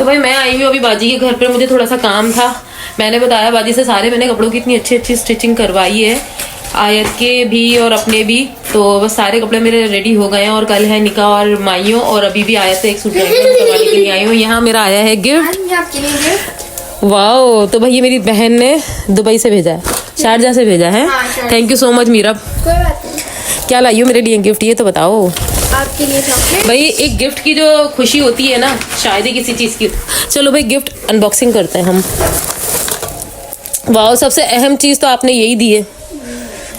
भाई मैं आई हूँ अभी बाजी के घर पे, मुझे थोड़ा सा काम था। मैंने बताया बाजी से सारे मैंने कपड़ों की इतनी अच्छी अच्छी स्टिचिंग करवाई है, आयत के भी और अपने भी। तो बस सारे कपड़े मेरे रेडी हो गए हैं और कल है निकाह और माइयों, और अभी भी आयत से एक सूट करवाने के लिए आई हूँ। यहाँ मेरा आया है गिफ्ट। वाओ, तो भाई ये मेरी बहन ने दुबई से भेजा है, शारजा से भेजा है। Thank you so much Meera. कोई बात नहीं। क्या लाई हो मेरे लिए गिफ्ट, ये तो बताओ। आपके लिए चॉकलेट। भाई एक गिफ्ट की जो खुशी होती है ना, शायद ही किसी चीज की। चलो भाई गिफ्ट अनबॉक्सिंग करते हैं हम। वाह, सबसे अहम चीज तो आपने यही दी है,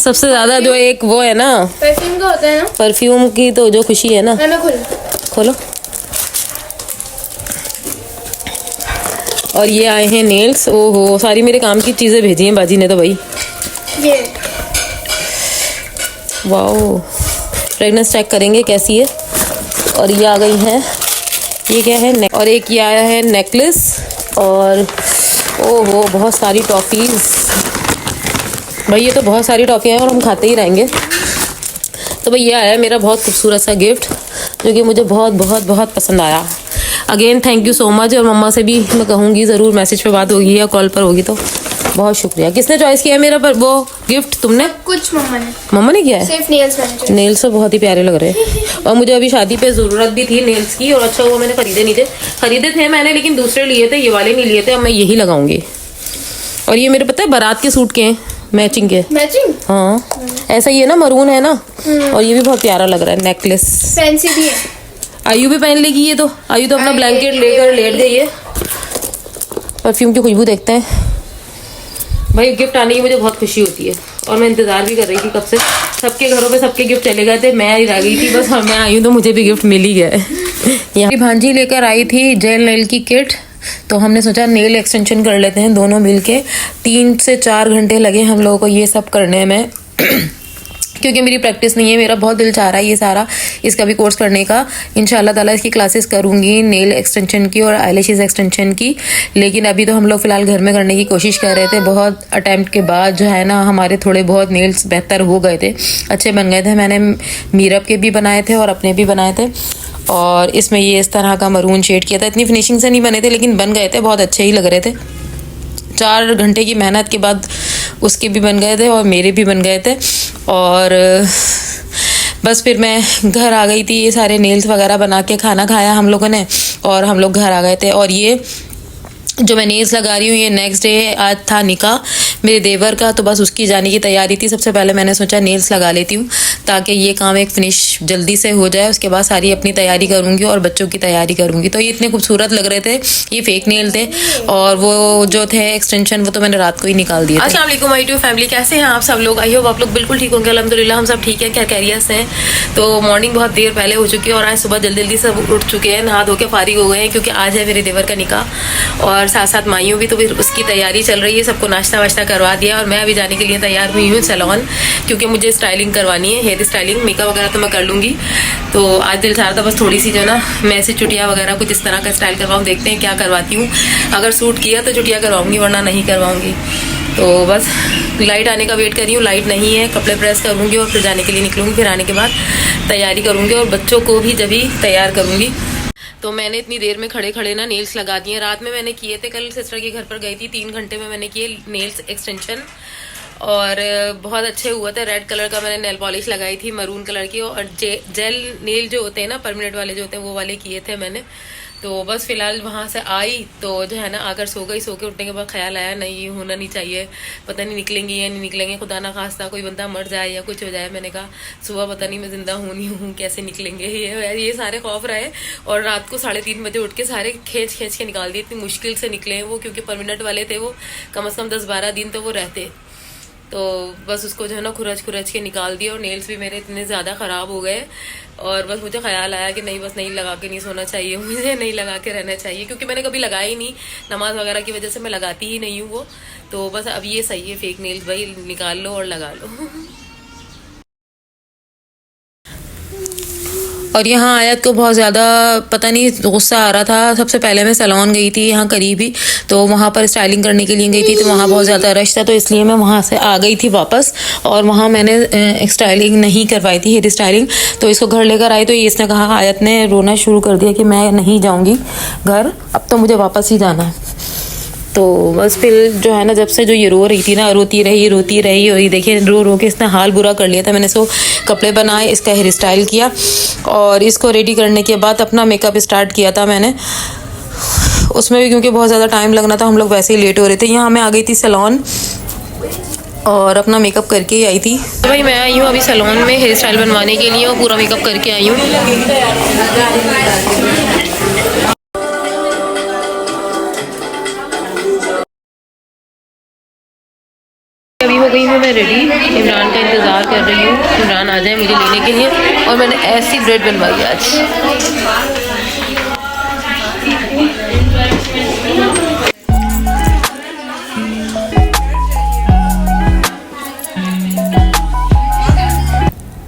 सबसे ज्यादा जो एक वो है ना, परफ्यूम का होता है ना, परफ्यूम की तो जो खुशी है ना। मैं खोलो। और ये आए हैं नेल्स। ओहो, सारी मेरे काम की चीजें भेजी हैं बाजी ने तो भाई। ये वाओ, फ्रेगनेंस चेक करेंगे कैसी है। और ये आ गई है, ये क्या है, और एक ये आया है नेकलेस। और ओहो, बहुत सारी टॉफीज भाई, ये तो बहुत सारी टॉफियाँ हैं और हम खाते ही रहेंगे। तो भाई ये आया है मेरा बहुत खूबसूरत सा गिफ्ट, जो कि मुझे बहुत बहुत बहुत पसंद आया। Again thank you so much. और मम्मा से भी मैं कहूँगी ज़रूर, मैसेज पे बात होगी या कॉल पर होगी तो बहुत शुक्रिया। किसने चॉइस किया है मेरा पर वो गिफ्ट? तुमने? कुछ मम्मा ने किया है। सिर्फ नेल्स मैंने। नेल्स तो बहुत ही प्यारे लग रहे हैं। और मुझे अभी शादी पे ज़रूरत भी थी नेल्स की, और अच्छा हुआ मैंने खरीदे थे मैंने, लेकिन दूसरे लिए थे, ये वाले नहीं लिए थे। अब मैं यही लगाऊंगी। और ये मेरे पता है बारात के सूट के हैं, मैचिंग के। हाँ, ऐसा ही है ना, मरून है ना। और ये भी बहुत प्यारा लग रहा है, नेकलेस फैंसी भी है। आयु भी पहन लेगी ये तो। आयु तो अपना ब्लैंकेट लेकर लेट गई है। परफ्यूम की खुशबू देखते हैं भाई। गिफ्ट आने की मुझे बहुत खुशी होती है, और मैं इंतजार भी कर रही थी कब से। सबके घरों पे सबके गिफ्ट चले गए थे, मैं ही रह गई थी बस। मैं आई हूँ तो मुझे भी गिफ्ट मिल ही गया है। यहाँ भांजी लेकर आई थी जेल नेल की किट, तो हमने सोचा नेल एक्सटेंशन कर लेते हैं दोनों मिलके। 3 से 4 घंटे लगे हम लोगों को ये सब करने में। क्योंकि मेरी प्रैक्टिस नहीं है, मेरा बहुत दिल चाह रहा है ये सारा इसका भी कोर्स करने का। इंशाल्लाह ताला इसकी क्लासेस करूँगी, नेल एक्सटेंशन की और आईलैशेस एक्सटेंशन की। लेकिन अभी तो हम लोग फ़िलहाल घर में करने की कोशिश कर रहे थे। बहुत अटैम्प्ट के बाद जो है ना, हमारे थोड़े बहुत नेल्स बेहतर हो गए थे, अच्छे बन गए थे। मैंने मीरब के भी बनाए थे और अपने भी बनाए थे। और इसमें ये इस तरह का मरून शेड किया था। इतनी फिनिशिंग से नहीं बने थे, लेकिन बन गए थे, बहुत अच्छे ही लग रहे थे। 4 घंटे की मेहनत के बाद उसके भी बन गए थे और मेरे भी बन गए थे। और बस फिर मैं घर आ गई थी, ये सारे नेल्स वगैरह बना के खाना खाया हम लोगों ने, और हम लोग घर आ गए थे। और ये जो मैं नेल्स लगा रही हूँ, ये नेक्स्ट डे आज था निकाह मेरे देवर का, तो बस उसकी जाने की तैयारी थी। सबसे पहले मैंने सोचा नेल्स लगा लेती हूँ, ताकि ये काम एक फिनिश जल्दी से हो जाए। उसके बाद सारी अपनी तैयारी करूँगी और बच्चों की तैयारी करूँगी। तो ये इतने खूबसूरत लग रहे थे, ये फेक नेल थे, और वो जो थे एक्सटेंशन वो तो मैंने रात को ही निकाल दिया। अस्सलाम वालेकुम माय टू फैमिली, कैसे हैं आप सब लोग? आई होप आप लोग बिल्कुल ठीक होंगे। अल्हम्दुलिल्लाह हम सब ठीक है, क्या कैरियर से हैं। तो मॉर्निंग बहुत देर पहले हो चुकी है, और आज सुबह जल्दी जल्दी सब उठ चुके हैं, नहा धो के फारिग हो गए हैं, क्योंकि आज है मेरे देवर का निकाह। और साथ साथ माइयों भी, तो फिर उसकी तैयारी चल रही है। सबको नाश्ता वाश्ता करवा दिया, और मैं अभी जाने के लिए तैयार हुई हूँ सैलून, क्योंकि मुझे स्टाइलिंग करवानी है, हेयर स्टाइलिंग। मेकअप वगैरह तो मैं कर लूँगी। तो आज दिल चाह रहा था बस थोड़ी सी जो ना, मैं ऐसे चुटिया वगैरह कुछ इस तरह का स्टाइल करवाऊँ। देखते हैं क्या करवाती हूँ। अगर सूट किया तो चुटिया करवाऊँगी, वरना नहीं करवाऊँगी। तो बस लाइट आने का वेट कर रही हूँ। लाइट नहीं है, कपड़े प्रेस करूँगी और फिर जाने के लिए निकलूँगी। फिर आने के बाद तैयारी करूँगी, और बच्चों को भी जब ही तैयार करूँगी। तो मैंने इतनी देर में खड़े खड़े ना नेल्स लगा दिए। रात में मैंने किए थे, कल सिस्टर के घर पर गई थी, 3 घंटे में मैंने किए नेल्स एक्सटेंशन, और बहुत अच्छे हुए थे। रेड कलर का मैंने नेल पॉलिश लगाई थी, मरून कलर की, और जेल नेल जो होते हैं ना, परमानेंट वाले जो होते हैं, वो वाले किए थे मैंने। तो बस फिलहाल वहाँ से आई तो जो है ना, आकर सो गई। सो के उठने के बाद ख्याल आया नहीं होना नहीं चाहिए, पता नहीं निकलेंगे या नहीं निकलेंगे, खुदा ना खास्ता कोई बंदा मर जाए या कुछ हो जाए। मैंने कहा सुबह पता नहीं मैं जिंदा हूँ नहीं हूँ, कैसे निकलेंगे, ये सारे खौफ रहे। और रात को 3:30 बजे उठ के सारे खींच के निकाल दिए। इतनी मुश्किल से निकले हैं वो, क्योंकि परमानेंट वाले थे वो, कम से कम 10-12 दिन तो वो रहते। तो बस उसको जो है ना खुरच के निकाल दिया। और नेल्स भी मेरे इतने ज़्यादा ख़राब हो गए, और बस मुझे ख्याल आया कि नहीं, बस नहीं लगा के नहीं सोना चाहिए, मुझे नहीं लगा के रहना चाहिए, क्योंकि मैंने कभी लगाया ही नहीं। नमाज वगैरह की वजह से मैं लगाती ही नहीं हूँ वो। तो बस अब ये सही है, फेक नेल्स भाई निकाल लो और लगा लो। और यहाँ आयत को बहुत ज़्यादा पता नहीं गुस्सा आ रहा था। सबसे पहले मैं सैलून गई थी यहाँ करीब ही, तो वहाँ पर स्टाइलिंग करने के लिए गई थी, तो वहाँ बहुत ज़्यादा रश था, तो इसलिए मैं वहाँ से आ गई थी वापस। और वहाँ मैंने स्टाइलिंग नहीं करवाई थी, हेयर स्टाइलिंग। तो इसको घर लेकर आई तो इसने कहा, आयत ने रोना शुरू कर दिया कि मैं नहीं जाऊँगी घर, अब तो मुझे वापस ही जाना है। तो बस फिर जो है ना, जब से जो ये रो रही थी ना, रोती रही और ये देखिए रो रो के इसने हाल बुरा कर लिया था। मैंने इसको कपड़े बनाए, इसका हेयर स्टाइल किया और इसको रेडी करने के बाद अपना मेकअप स्टार्ट किया था मैंने। उसमें भी क्योंकि बहुत ज़्यादा टाइम लगना था, हम लोग वैसे ही लेट हो रहे थे। यहाँ मैं आ गई थी सैलून और अपना मेकअप करके ही आई थी। तो भाई मैं आई हूँ अभी सैलून में हेयर स्टाइल बनवाने के लिए और पूरा मेकअप करके आई हूँ। अभी हो गई हूँ मैं रेडी, इमरान का इंतज़ार कर रही हूँ, इमरान आ जाए मुझे लेने के लिए। और मैंने ऐसी ब्रेड बनवाई आज।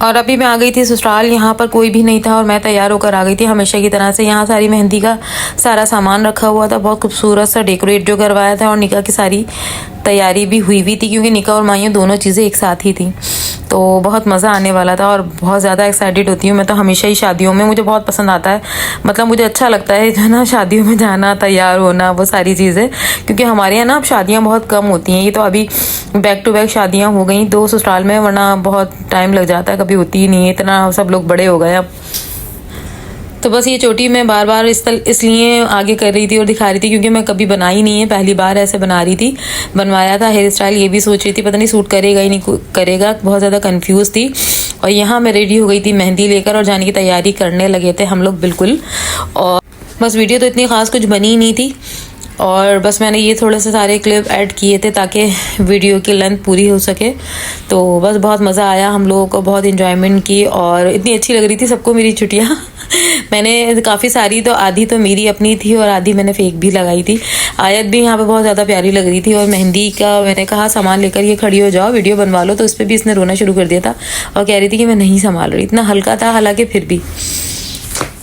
और अभी मैं आ गई थी ससुराल, यहाँ पर कोई भी नहीं था और मैं तैयार होकर आ गई थी हमेशा की तरह से। यहाँ सारी मेहंदी का सारा सामान रखा हुआ था, बहुत खूबसूरत सा डेकोरेट जो करवाया था, और निकाह की सारी तैयारी भी हुई थी क्योंकि निकाह और माइयों दोनों चीज़ें एक साथ ही थी। तो बहुत मज़ा आने वाला था और बहुत ज़्यादा एक्साइटेड होती हूँ मैं तो हमेशा ही शादियों में, मुझे बहुत पसंद आता है। मतलब मुझे अच्छा लगता है जो है ना, शादियों में जाना, तैयार होना, वो सारी चीज़ें। क्योंकि हमारे यहाँ ना अब शादियाँ बहुत कम होती हैं, ये तो अभी बैक टू बैक शादियाँ हो गई 2 ससुराल में, वरना बहुत टाइम लग जाता है, कभी होती ही नहीं है, इतना सब लोग बड़े हो गए अब। तो बस ये चोटी मैं बार बार इसलिए आगे कर रही थी और दिखा रही थी क्योंकि मैं कभी बनाई नहीं है, पहली बार ऐसे बना रही थी। बनवाया था हेयर स्टाइल, ये भी सोच रही थी पता नहीं सूट करेगा ही नहीं करेगा, बहुत ज़्यादा कंफ्यूज थी। और यहाँ मैं रेडी हो गई थी मेहंदी लेकर और जाने की तैयारी करने लगे थे हम लोग बिल्कुल। और बस वीडियो तो इतनी ख़ास कुछ बनी ही नहीं थी, और बस मैंने ये थोड़े से सारे क्लिप ऐड किए थे ताकि वीडियो की लेंथ पूरी हो सके। तो बस बहुत मज़ा आया, हम लोगों को बहुत इन्जॉयमेंट की और इतनी अच्छी लग रही थी सबको मेरी छुट्टियाँ। मैंने काफ़ी सारी, तो आधी तो मेरी अपनी थी और आधी मैंने फेक भी लगाई थी। आयत भी यहाँ पे बहुत ज़्यादा प्यारी लग रही थी। और मेहंदी का मैंने कहा सामान लेकर ये खड़ी हो जाओ, वीडियो बनवा लो, तो उस पर भी इसने रोना शुरू कर दिया था और कह रही थी कि मैं नहीं संभाल रही। इतना हल्का था हालांकि फिर भी।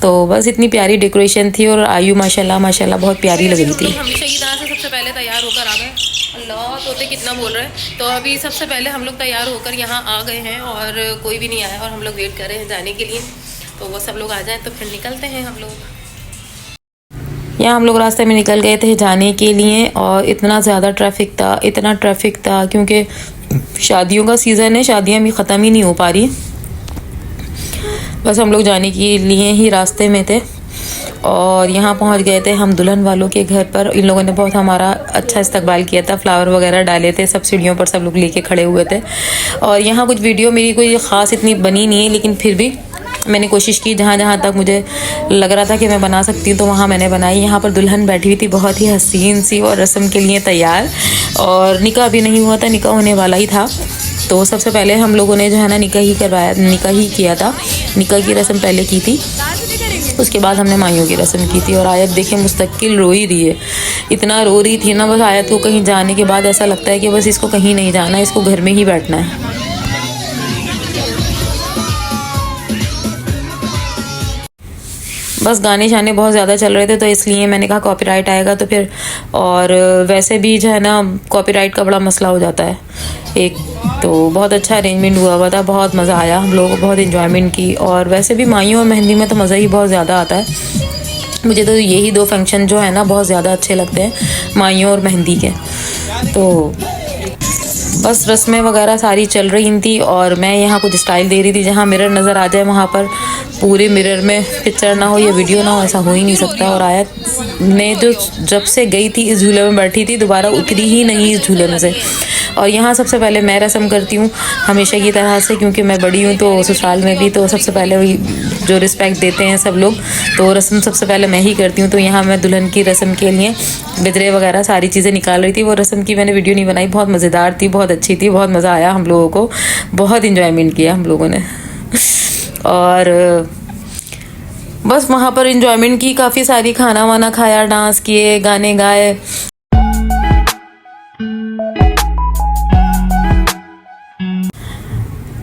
तो बस इतनी प्यारी डेकोरेशन थी और आयु माशाल्लाह बहुत प्यारी लग रही थी। हमेशा की तरह से सबसे पहले तैयार होकर आ गए। अल्लाह तोते कितना बोल रहे हैं। तो अभी सबसे पहले हम लोग तैयार होकर यहाँ आ गए हैं और कोई भी नहीं आया और हम लोग वेट कर रहे हैं जाने के लिए। तो वो सब लोग आ जाएं तो फिर निकलते हैं हम लोग। यहाँ हम लोग रास्ते में निकल गए थे जाने के लिए और इतना ज़्यादा ट्रैफिक था क्योंकि शादियों का सीज़न है, शादियाँ भी ख़त्म ही नहीं हो पा रही। बस हम लोग जाने के लिए ही रास्ते में थे और यहाँ पहुँच गए थे हम दुल्हन वालों के घर पर। इन लोगों ने बहुत हमारा अच्छा इस्तकबाल किया था, फ्लावर वगैरह डाले थे, सब सीढ़ियों पर सब लोग लेके खड़े हुए थे। और यहाँ कुछ वीडियो मेरी कोई ख़ास इतनी बनी नहीं है, लेकिन फिर भी मैंने कोशिश की जहाँ तक मुझे लग रहा था कि मैं बना सकती हूँ तो वहाँ मैंने बनाई। यहाँ पर दुल्हन बैठी हुई थी बहुत ही हसीन सी और रस्म के लिए तैयार, और निकाह भी नहीं हुआ था, निकाह होने वाला ही था। तो सबसे पहले हम लोगों ने जो है ना निकाह ही किया था। निकाह की रस्म पहले की थी, उसके बाद हमने माइयों की रस्म की थी। और आयत देखे मुस्तकिल रो ही रही है, इतना रो रही थी ना। बस आयत को कहीं जाने के बाद ऐसा लगता है कि बस इसको कहीं नहीं जाना है, इसको घर में ही बैठना है। बस गाने शाने बहुत ज़्यादा चल रहे थे तो इसलिए मैंने कहा कॉपीराइट आएगा तो फिर, और वैसे भी जो है ना कॉपीराइट का बड़ा मसला हो जाता है एक। तो बहुत अच्छा अरेंजमेंट हुआ था, बहुत मज़ा आया, हम लोगों को बहुत इन्जॉयमेंट की। और वैसे भी माइयों और मेहंदी में तो मज़ा ही बहुत ज़्यादा आता है। मुझे तो यही 2 फंक्शन जो है ना बहुत ज़्यादा अच्छे लगते हैं, माइयों और मेहंदी के। तो बस रस्में वगैरह सारी चल रही थी और मैं यहाँ कुछ स्टाइल दे रही थी। जहाँ मिरर नज़र आ जाए वहाँ पर पूरे मिरर में पिक्चर ना हो या वीडियो ना हो, ऐसा हो ही नहीं सकता। और आयत ने जो जब से गई थी इस झूले में बैठी थी, दोबारा उतरी ही नहीं इस झूले में से। और यहाँ सबसे पहले मैं रस्म करती हूँ हमेशा की तरह से, क्योंकि मैं बड़ी हूँ तो ससुराल में भी तो सबसे पहले वही जो रिस्पेक्ट देते हैं सब लोग, तो रस्म सबसे पहले मैं ही करती हूँ। तो यहाँ मैं दुल्हन की रस्म के लिए गजरे वगैरह सारी चीज़ें निकाल रही थी। वो रस्म की मैंने वीडियो नहीं बनाई, बहुत मज़ेदार थी, बहुत अच्छी थी, बहुत मज़ा आया हम लोगों को, बहुत इन्जॉयमेंट किया हम लोगों ने। और बस वहाँ पर इन्जॉयमेंट की, काफ़ी सारी, खाना वाना खाया, डांस किए, गाने गाए।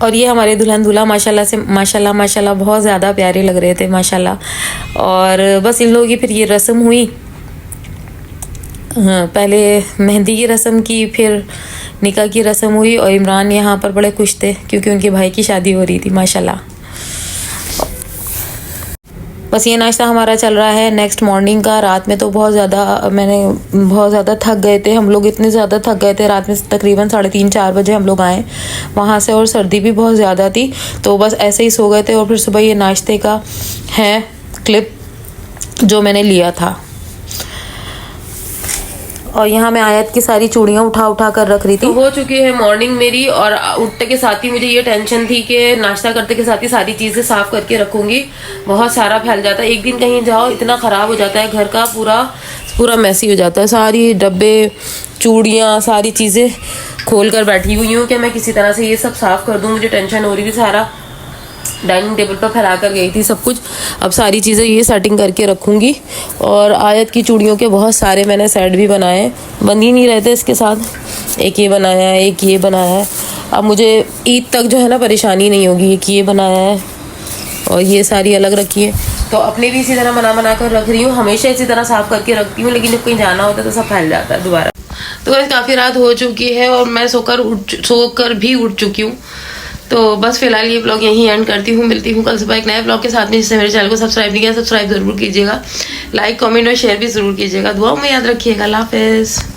और ये हमारे दुल्हन दूल्हा माशाल्लाह बहुत ज़्यादा प्यारे लग रहे थे माशाल्लाह। और बस इन लोगों की फिर ये रस्म हुई। हाँ, पहले मेहंदी की रस्म की, फिर निकाह की रस्म हुई। और इमरान यहाँ पर बड़े खुश थे क्योंकि उनके भाई की शादी हो रही थी माशाल्लाह। बस ये नाश्ता हमारा चल रहा है नेक्स्ट मॉर्निंग का। रात में तो बहुत ज़्यादा थक गए थे हम लोग, इतने ज़्यादा थक गए थे। रात में तकरीबन 3:30-4 बजे हम लोग आए वहाँ से, और सर्दी भी बहुत ज़्यादा थी, तो बस ऐसे ही सो गए थे। और फिर सुबह ये नाश्ते का है क्लिप जो मैंने लिया था। और यहाँ मैं आयत की सारी चूड़ियाँ उठा कर रख रही थी। तो हो चुकी है मॉर्निंग मेरी, और उठते के साथ ही मुझे ये टेंशन थी कि नाश्ता करते के साथ ही सारी चीज़ें साफ़ करके रखूँगी। बहुत सारा फैल जाता है, एक दिन कहीं जाओ इतना ख़राब हो जाता है, घर का पूरा मैसी हो जाता है। सारी डब्बे, चूड़ियाँ, सारी चीज़ें खोल कर बैठी हुई हूँ कि मैं किसी तरह से ये सब साफ़ कर दूँ। मुझे टेंशन हो रही थी, सारा डाइनिंग टेबल पर फैला कर गई थी सब कुछ। अब सारी चीज़ें ये सेटिंग करके रखूँगी। और आयत की चूड़ियों के बहुत सारे मैंने सेट भी बनाए, बन ही नहीं रहे थे इसके साथ। एक ये बनाया है, एक ये बनाया है। अब मुझे ईद तक जो है ना परेशानी नहीं होगी। एक ये बनाया है और ये सारी अलग रखी है। तो अपने भी इसी तरह बना कर रख रही हूँ, हमेशा इसी तरह साफ़ करके रखती हूँ, लेकिन जब कहीं जाना होता है तो सब फैल जाता है दोबारा। तो बस काफ़ी रात हो चुकी है और मैं सोकर भी उठ चुकी हूँ। तो बस फिलहाल ये ब्लॉग यहीं एंड करती हूँ। मिलती हूँ कल सुबह एक नए ब्लॉग के साथ में। जिससे मेरे चैनल को सब्सक्राइब नहीं किया, सब्सक्राइब ज़रूर कीजिएगा। लाइक, कमेंट और शेयर भी ज़रूर कीजिएगा। दुआओं में याद रखिएगा। अल्लाह हाफ़िज़।